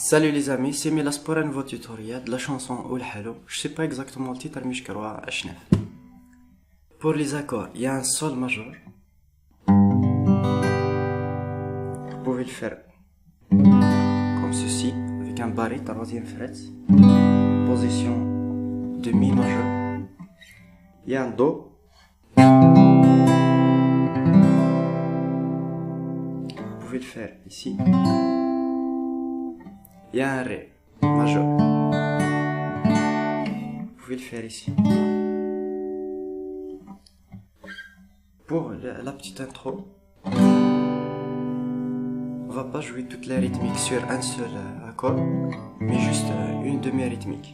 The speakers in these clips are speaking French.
Salut les amis, c'est Milas pour un nouveau tutoriel de la chanson Oul Halo. Je sais pas exactement le titre, mais je crois Ashnaf. Pour les accords, il y a un sol majeur. Vous pouvez le faire comme ceci, avec un barré, troisième fret. Position de mi majeur. Il y a un do. Vous pouvez le faire ici. Il y a un ré majeur. Vous pouvez le faire ici. Pour la petite intro, on va pas jouer toute la rythmique sur un seul accord, mais juste une demi-rythmique.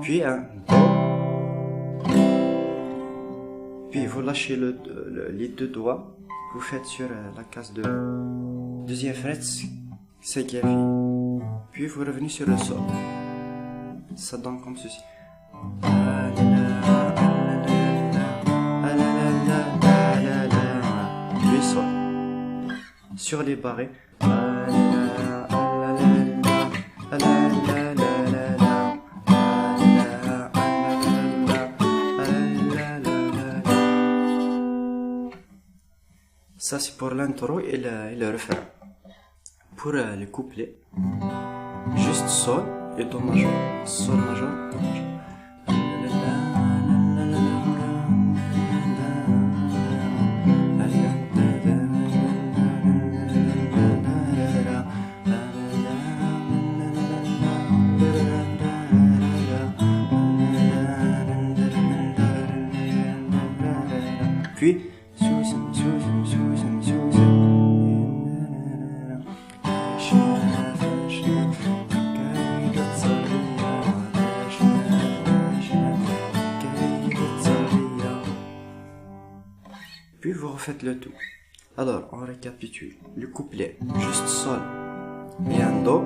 Puis un do. Puis vous lâchez les deux doigts. Vous faites sur la case de deuxième fret, cinquième. Puis vous revenez sur le sol. Ça donne comme ceci. Puis sol. Sur les barrés. Ça c'est pour l'intro et le refrain. Pour le couplet, juste sol et do majeur, sol majeur, do majeur. Puis Puis vous refaites le tout. Alors, on récapitule. Le couplet, juste sol et un do.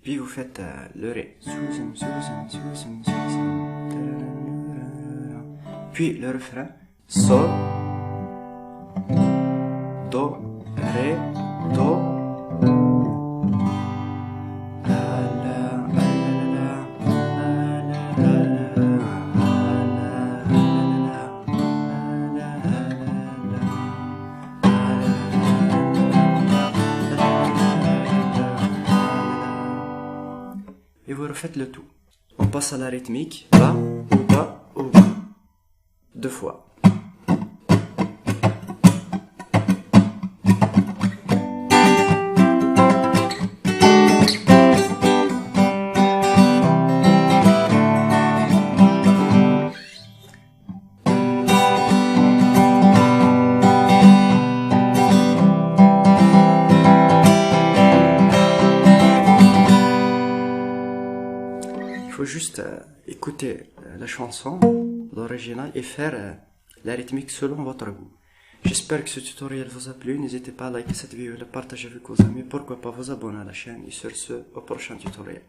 Puis vous faites le ré. Puis le refrain, sol, do, ré, do. Et vous refaites le tout. On passe à la rythmique. Bas, ou bas, ou bas. Deux fois. Il faut juste écouter la chanson, l'original, et faire la rythmique selon votre goût. J'espère que ce tutoriel vous a plu. N'hésitez pas à liker cette vidéo et la partager avec vos amis. Pourquoi pas vous abonner à la chaîne. Et sur ce, au prochain tutoriel.